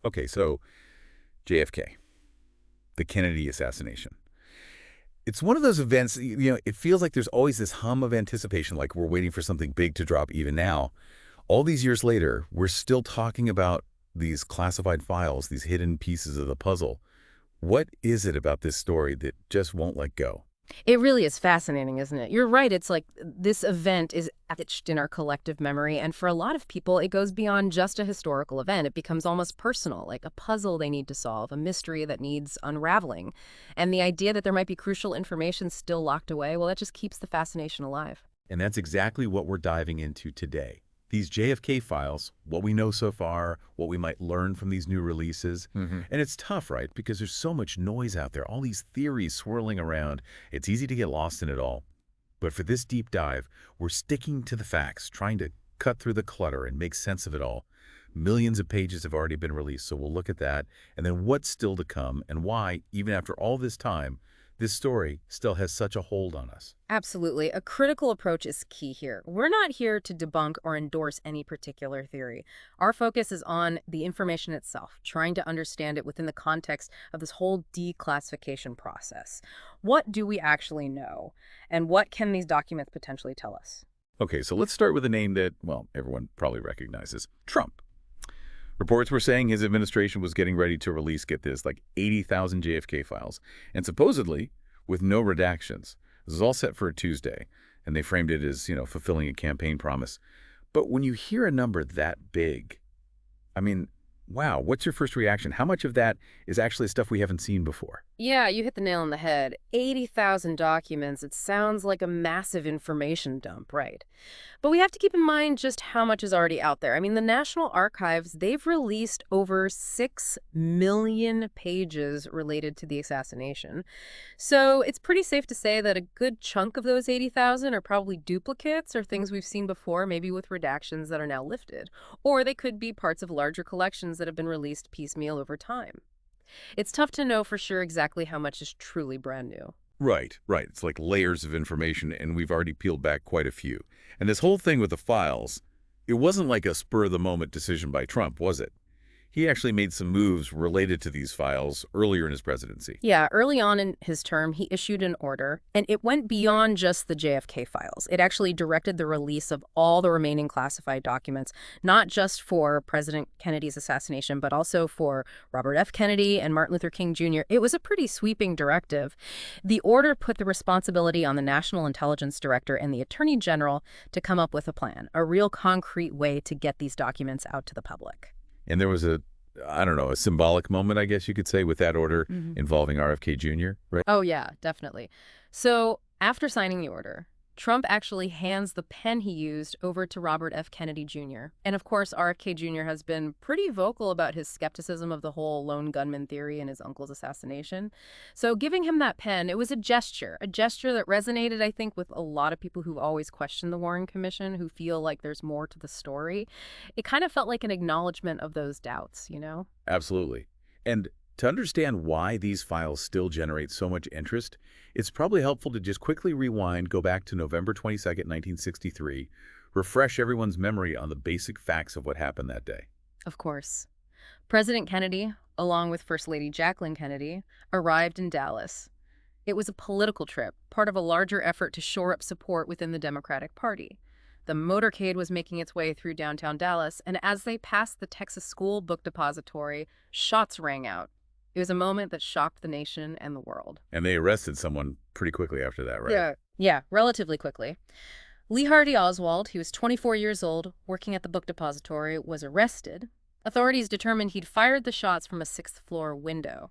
Okay, so JFK, the Kennedy assassination. It's one of those events, it feels like there's always this hum of anticipation, like we're waiting for something big to drop even now. All these years later, we're still talking about these classified files, these hidden pieces of the puzzle. What is it about this story that just won't let go? It really is fascinating, isn't it? You're right. It's like this event is etched in our collective memory. And for a lot of people, it goes beyond just a historical event. It becomes almost personal, like a puzzle they need to solve, a mystery that needs unraveling. And the idea that there might be crucial information still locked away, well, that just keeps the fascination alive. And that's exactly what we're diving into today. These JFK files, what we know so far, what we might learn from these new releases. And it's tough, right? Because there's so much noise out there, all these theories swirling around. It's easy to get lost in it all. But for this deep dive, we're sticking to the facts, trying to cut through the clutter and make sense of it all. Millions of pages have already been released, so we'll look at that, and then what's still to come, and why, even after all this time, this story still has such a hold on us. Absolutely. A critical approach is key here. We're not here to debunk or endorse any particular theory. Our focus is on the information itself, trying to understand it within the context of this whole declassification process. What do we actually know? And what can these documents potentially tell us? Okay, so let's start with a name that, well, everyone probably recognizes, Trump. Reports were saying his administration was getting ready to release, get this, like 80,000 JFK files, and supposedly with no redactions. This is all set for a Tuesday, and they framed it as, fulfilling a campaign promise. But when you hear a number that big, I mean, wow, what's your first reaction? How much of that is actually stuff we haven't seen before? Yeah, you hit the nail on the head. 80,000 documents. It sounds like a massive information dump, right? But we have to keep in mind just how much is already out there. I mean, the National Archives, they've released over 6 million pages related to the assassination. So it's pretty safe to say that a good chunk of those 80,000 are probably duplicates or things we've seen before, maybe with redactions that are now lifted. Or they could be parts of larger collections that have been released piecemeal over time. It's tough to know for sure exactly how much is truly brand new. Right, right. It's like layers of information, and we've already peeled back quite a few. And this whole thing with the files, it wasn't like a spur-of-the-moment decision by Trump, was it? He actually made some moves related to these files earlier in his presidency. Yeah, early on in his term, he issued an order, and it went beyond just the JFK files. It actually directed the release of all the remaining classified documents, not just for President Kennedy's assassination, but also for Robert F. Kennedy and Martin Luther King Jr. It was a pretty sweeping directive. The order put the responsibility on the National Intelligence Director and the Attorney General to come up with a plan, a real concrete way to get these documents out to the public. And there was I don't know, a symbolic moment, I guess you could say, with that order involving RFK Jr., right? Oh, yeah, definitely. So after signing the order, Trump actually hands the pen he used over to Robert F. Kennedy Jr. And of course, RFK Jr. has been pretty vocal about his skepticism of the whole lone gunman theory and his uncle's assassination. So giving him that pen, it was a gesture that resonated, I think, with a lot of people who've always questioned the Warren Commission, who feel like there's more to the story. It kind of felt like an acknowledgement of those doubts, you know? Absolutely. And to understand why these files still generate so much interest, it's probably helpful to just quickly rewind, go back to November 22nd, 1963, refresh everyone's memory on the basic facts of what happened that day. Of course. President Kennedy, along with First Lady Jacqueline Kennedy, arrived in Dallas. It was a political trip, part of a larger effort to shore up support within the Democratic Party. The motorcade was making its way through downtown Dallas, and as they passed the Texas School Book Depository, shots rang out. It was a moment that shocked the nation and the world. And they arrested someone pretty quickly after that, right? Yeah, relatively quickly. Lee Harvey Oswald, who was 24 years old, working at the book depository, was arrested. Authorities determined he'd fired the shots from a sixth-floor window.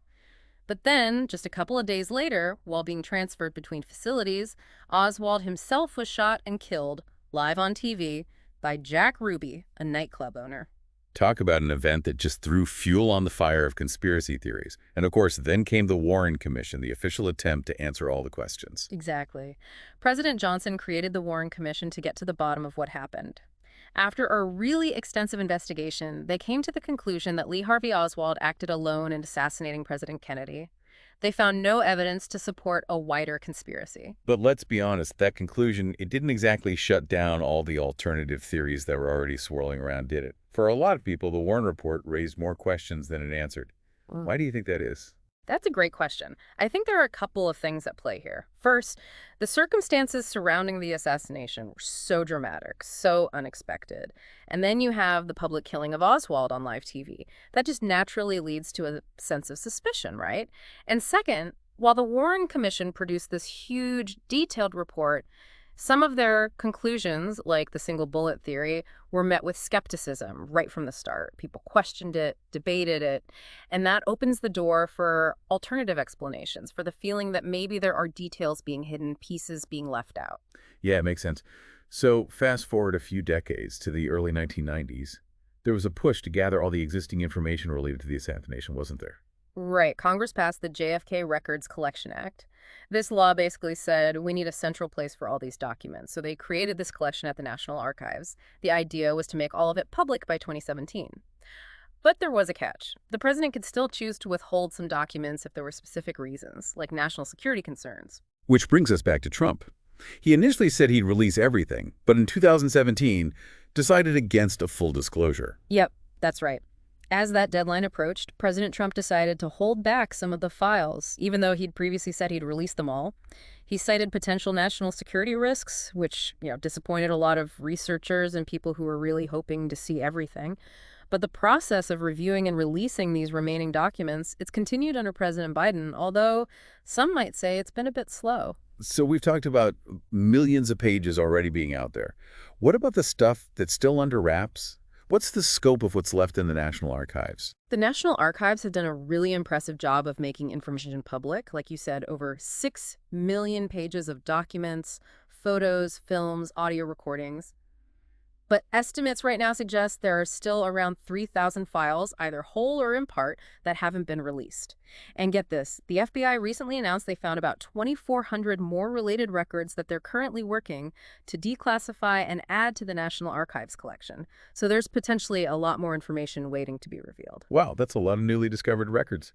But then, just a couple of days later, while being transferred between facilities, Oswald himself was shot and killed, live on TV, by Jack Ruby, a nightclub owner. Talk about an event that just threw fuel on the fire of conspiracy theories. And of course, then came the Warren Commission, the official attempt to answer all the questions. Exactly. President Johnson created the Warren Commission to get to the bottom of what happened. After a really extensive investigation, they came to the conclusion that Lee Harvey Oswald acted alone in assassinating President Kennedy. They found no evidence to support a wider conspiracy. But let's be honest, that conclusion, it didn't exactly shut down all the alternative theories that were already swirling around, did it? For a lot of people, the Warren Report raised more questions than it answered. Mm. Why do you think that is? That's a great question. I think there are a couple of things at play here. First, the circumstances surrounding the assassination were so dramatic, so unexpected. And then you have the public killing of Oswald on live TV. That just naturally leads to a sense of suspicion, right? And second, while the Warren Commission produced this huge, detailed report, some of their conclusions, like the single bullet theory, were met with skepticism right from the start. People questioned it, debated it, and that opens the door for alternative explanations, for the feeling that maybe there are details being hidden, pieces being left out. Yeah, it makes sense. So fast forward a few decades to the early 1990s. There was a push to gather all the existing information related to the assassination, wasn't there? Right. Congress passed the JFK Records Collection Act. This law basically said we need a central place for all these documents. So they created this collection at the National Archives. The idea was to make all of it public by 2017. But there was a catch. The president could still choose to withhold some documents if there were specific reasons, like national security concerns. Which brings us back to Trump. He initially said he'd release everything, but in 2017 decided against a full disclosure. Yep, that's right. As that deadline approached, President Trump decided to hold back some of the files, even though he'd previously said he'd release them all. He cited potential national security risks, which, disappointed a lot of researchers and people who were really hoping to see everything. But the process of reviewing and releasing these remaining documents, it's continued under President Biden, although some might say it's been a bit slow. So we've talked about millions of pages already being out there. What about the stuff that's still under wraps? What's the scope of what's left in the National Archives? The National Archives have done a really impressive job of making information public. Like you said, over 6 million pages of documents, photos, films, audio recordings. But estimates right now suggest there are still around 3,000 files, either whole or in part, that haven't been released. And get this, the FBI recently announced they found about 2,400 more related records that they're currently working to declassify and add to the National Archives collection. So there's potentially a lot more information waiting to be revealed. Wow, that's a lot of newly discovered records.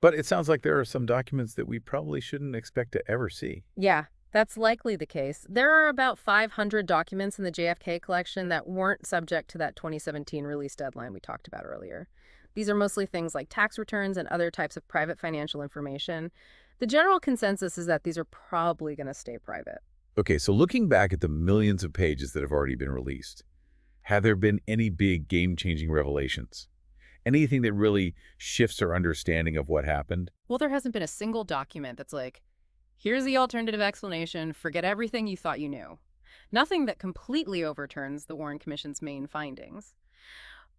But it sounds like there are some documents that we probably shouldn't expect to ever see. Yeah. That's likely the case. There are about 500 documents in the JFK collection that weren't subject to that 2017 release deadline we talked about earlier. These are mostly things like tax returns and other types of private financial information. The general consensus is that these are probably going to stay private. Okay, so looking back at the millions of pages that have already been released, have there been any big game-changing revelations? Anything that really shifts our understanding of what happened? Well, there hasn't been a single document that's like, here's the alternative explanation, forget everything you thought you knew. Nothing that completely overturns the Warren Commission's main findings.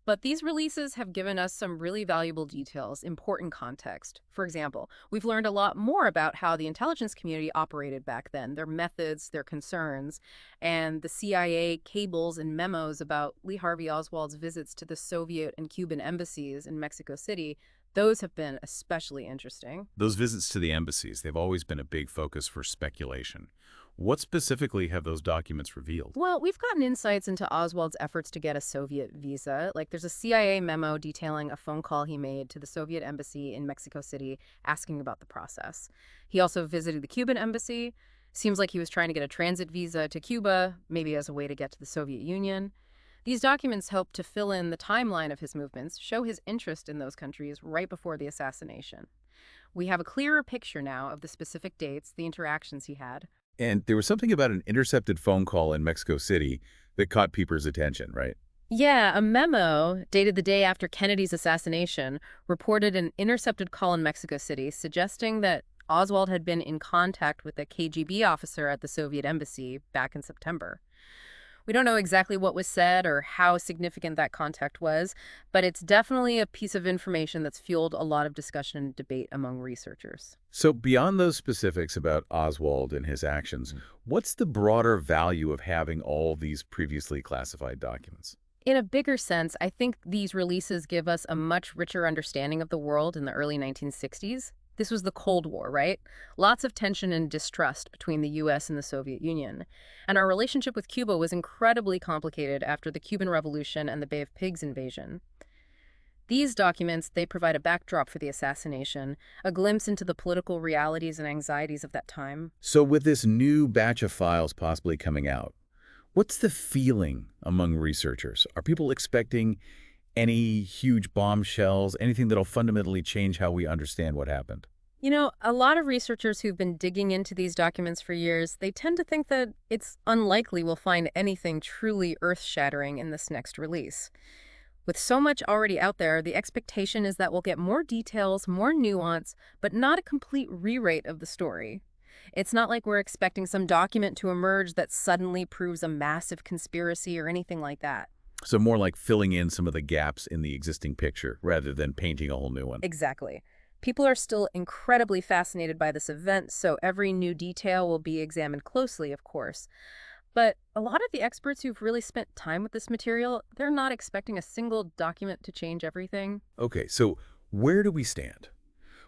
But these releases have given us some really valuable details, important context. For example, we've learned a lot more about how the intelligence community operated back then, their methods, their concerns, and the CIA cables and memos about Lee Harvey Oswald's visits to the Soviet and Cuban embassies in Mexico City. Those have been especially interesting. Those visits to the embassies, they've always been a big focus for speculation. What specifically have those documents revealed? Well, we've gotten insights into Oswald's efforts to get a Soviet visa. Like, there's a CIA memo detailing a phone call he made to the Soviet embassy in Mexico City asking about the process. He also visited the Cuban embassy. Seems like he was trying to get a transit visa to Cuba, maybe as a way to get to the Soviet Union. These documents help to fill in the timeline of his movements, show his interest in those countries right before the assassination. We have a clearer picture now of the specific dates, the interactions he had. And there was something about an intercepted phone call in Mexico City that caught people's attention, right? Yeah, a memo dated the day after Kennedy's assassination reported an intercepted call in Mexico City suggesting that Oswald had been in contact with a KGB officer at the Soviet embassy back in September. We don't know exactly what was said or how significant that contact was, but it's definitely a piece of information that's fueled a lot of discussion and debate among researchers. So beyond those specifics about Oswald and his actions, what's the broader value of having all these previously classified documents? In a bigger sense, I think these releases give us a much richer understanding of the world in the early 1960s. This was the Cold War, right? Lots of tension and distrust between the U.S. and the Soviet Union. And our relationship with Cuba was incredibly complicated after the Cuban Revolution and the Bay of Pigs invasion. These documents, they provide a backdrop for the assassination, a glimpse into the political realities and anxieties of that time. So with this new batch of files possibly coming out, What's the feeling among researchers? Are people expecting any huge bombshells, anything that'll fundamentally change how we understand what happened? You know, a lot of researchers who've been digging into these documents for years, they tend to think that it's unlikely we'll find anything truly earth-shattering in this next release. With so much already out there, the expectation is that we'll get more details, more nuance, but not a complete rewrite of the story. It's not like we're expecting some document to emerge that suddenly proves a massive conspiracy or anything like that. So more like filling in some of the gaps in the existing picture rather than painting a whole new one. Exactly. People are still incredibly fascinated by this event, so every new detail will be examined closely, of course. But a lot of the experts who've really spent time with this material, they're not expecting a single document to change everything. Okay, so where do we stand?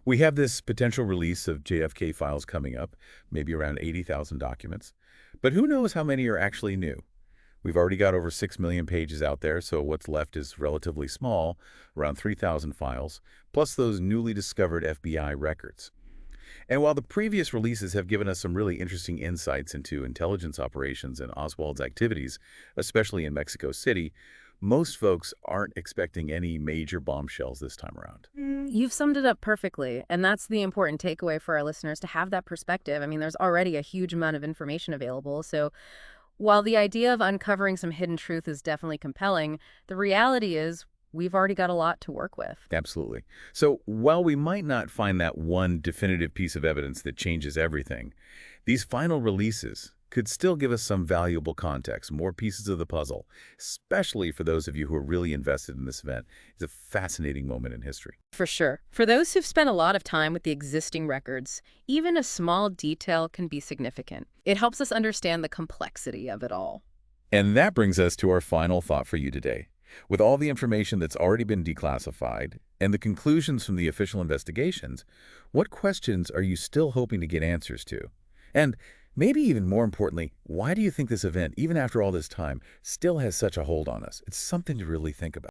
We have this potential release of JFK files coming up, maybe around 80,000 documents. But who knows how many are actually new? We've already got over 6 million pages out there, so what's left is relatively small, around 3,000 files, plus those newly discovered FBI records. And while the previous releases have given us some really interesting insights into intelligence operations and Oswald's activities, especially in Mexico City, most folks aren't expecting any major bombshells this time around. You've summed it up perfectly, and that's the important takeaway for our listeners to have that perspective. I mean, there's already a huge amount of information available, so while the idea of uncovering some hidden truth is definitely compelling, the reality is we've already got a lot to work with. Absolutely. So while we might not find that one definitive piece of evidence that changes everything, these final releases could still give us some valuable context, more pieces of the puzzle, especially for those of you who are really invested in this event. It's a fascinating moment in history. For sure. For those who've spent a lot of time with the existing records, even a small detail can be significant. It helps us understand the complexity of it all. And that brings us to our final thought for you today. With all the information that's already been declassified and the conclusions from the official investigations, what questions are you still hoping to get answers to? And maybe even more importantly, why do you think this event, even after all this time, still has such a hold on us? It's something to really think about.